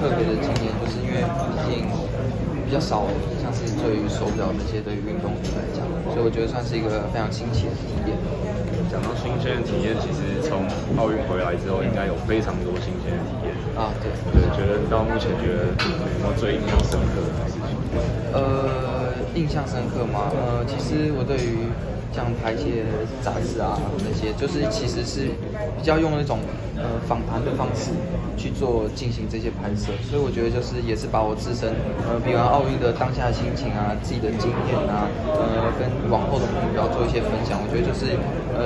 特别的经验，就是因为毕竟比较少，像是对于手表那些对于运动员来讲，所以我觉得算是一个非常新奇的体验。讲到新鲜的体验，其实从奥运回来之后，应该有非常多新鲜的体验啊。对，觉得到目前觉得有没有最印象深刻的事情？印象深刻吗？其实我对于像拍一些杂志啊那些，就是其实是比较用那种访谈的方式去进行这些拍摄，所以我觉得就是也是把我自身比完奥运的当下心情啊、自己的经验啊，跟往后的目标做一些分享，我觉得就是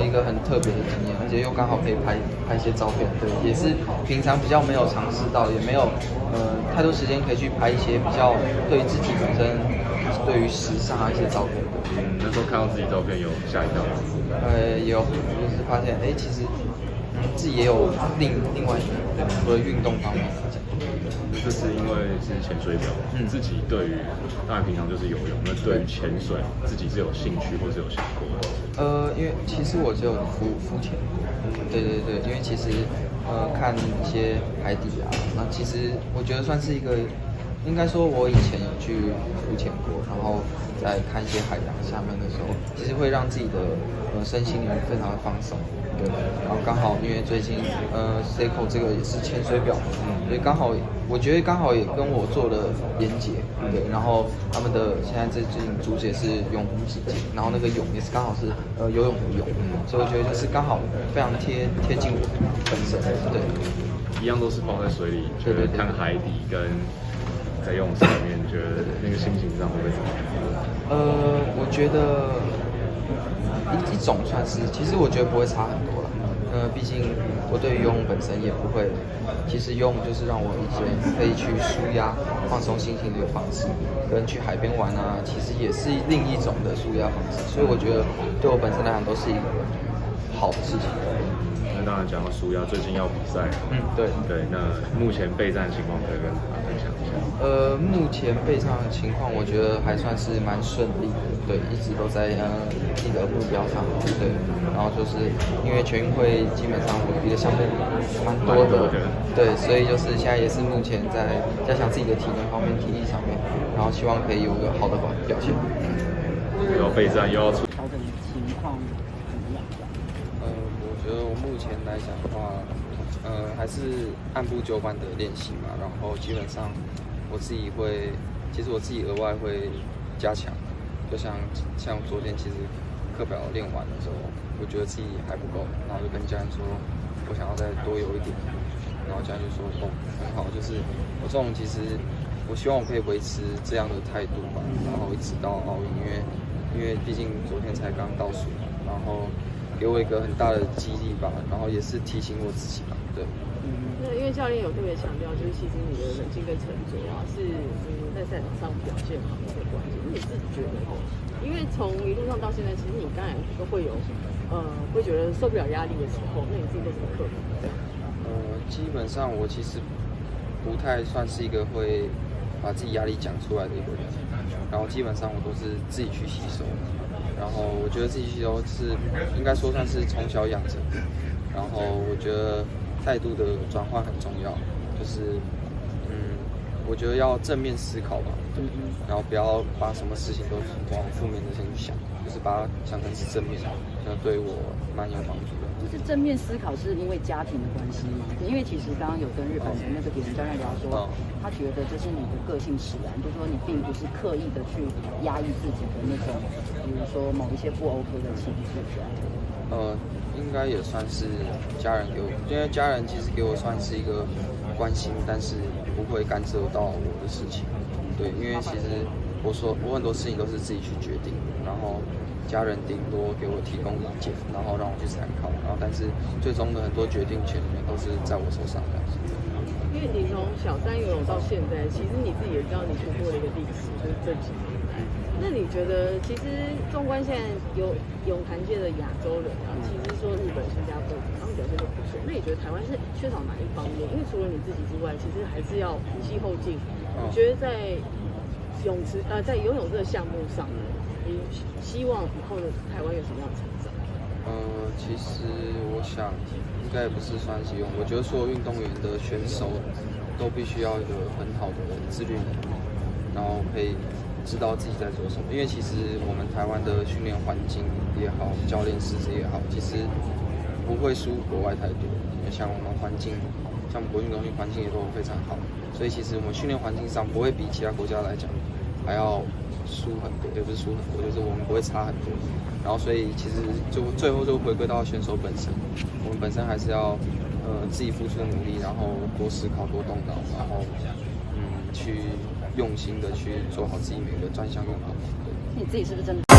一个很特别的经验，而且又刚好可以拍一些照片，对，也是平常比较没有尝试到，也没有太多时间可以去拍一些比较对于自己本身对于时尚啊一些照片。那时候看到自己照片有吓一跳吗？有，就是发现其实自己也有另外除了运动方面来讲，这是因为是潜水表，自己对于当然平常就是游泳，那对于潜水自己是有兴趣或是有想过的？因为其实我只有浮潜过，对，因为其实看一些海底啊，那其实我觉得算是一个。应该说，我以前有去浮潜过，然后在看一些海洋下面的时候，其实会让自己的身心灵非常的放松，对。然后刚好因为最近Seiko 这个也是潜水表，所以我觉得刚好也跟我做了连结，对。然后他们的现在最近主旨也是永无止境，然后那个泳也是刚好是游泳的泳，所以我觉得就是刚好非常贴近我本身，对。一样都是泡在水里，觉得看海底跟。在游泳池里面，觉得那个心情上会不会怎么样？我觉得一种算是，其实我觉得不会差很多了。毕竟我对于游泳本身也不会，其实游泳就是让我一些可以去舒压、放松心情的一个方式，跟去海边玩啊，其实也是另一种的舒压方式。所以我觉得对我本身来讲都是一个好的事情。那当然讲到舒压，最近要比赛，对，那目前备战的情况可以跟大家分享一下。目前备战的情况，我觉得还算是蛮顺利的，对，一直都在一个目标上，对。然后就是因为全运会基本上我比的项目蛮多的，对，所以就是现在也是目前在加强自己的体能方面、体力上面，然后希望可以有一个好的表现。又要备战，又要出。调整情况怎么样？我觉得我目前来讲的话，还是按部就班的练习嘛，然后基本上其实我自己额外会加强，就像昨天其实课表练完的时候，我觉得自己还不够，然后就跟家人说，我想要再多游一点，然后家人就说很好，就是我这种其实我希望我可以维持这样的态度吧，然后一直到奥运，因为毕竟昨天才刚倒数嘛，然后给我一个很大的激励吧，然后也是提醒我自己吧，对。那因为教练有特别强调，就是其实你的冷静跟沉着啊，是在赛场上表现好的一个关键。那你自己觉得因为从一路上到现在，其实你刚才都会有会觉得受不了压力的时候，那你自己都怎么克服的？基本上我其实不太算是一个会把自己压力讲出来的一个人，然后基本上我都是自己去吸收，然后我觉得自己吸收是应该说算是从小养成，然后我觉得态度的转换很重要，就是我觉得要正面思考吧，然后不要把什么事情都往负面的先去想，就是把它想成是正面的，那对我蛮有帮助的。就是正面思考是因为家庭的关系吗？因为其实刚刚有跟日本的那个体能教练聊说，他觉得这是你的个性使然，就是说你并不是刻意的去压抑自己的那种，比如说某一些不 OK 的情绪这样。应该也算是家人给我，因为家人其实给我算是一个关心，但是不会干涉到我的事情。对，因为其实我很多事情都是自己去决定，然后家人顶多给我提供意见，然后让我去参考，然后但是最终的很多决定权都是在我手上的。因为你从小三游泳到现在，其实你自己也知道你突破了一个历史，就是这几年来。那你觉得，其实纵观现在泳坛界的亚洲人啊，其实说日本、新加坡他们表现都不错。那你觉得台湾是缺少哪一方面？因为除了你自己之外，其实还是要提携后进。你觉得在在游泳这个项目上呢，你希望以后的台湾有什么样的成长？其实我想应该也不是算是游泳，我觉得所有运动员的选手都必须要有很好的自律能力，然后可以知道自己在做什么。因为其实我们台湾的训练环境也好，教练师资也好，其实不会输国外太多。像我们环境，像国训中心环境也都非常好，所以其实我们训练环境上不会比其他国家来讲还要输很多，也不是输很多，就是我们不会差很多。然后所以其实就最后就回归到选手本身，我们本身还是要自己付出的努力，然后多思考、多动脑，然后去用心的去做好自己每个专项运动。你自己是不是真的？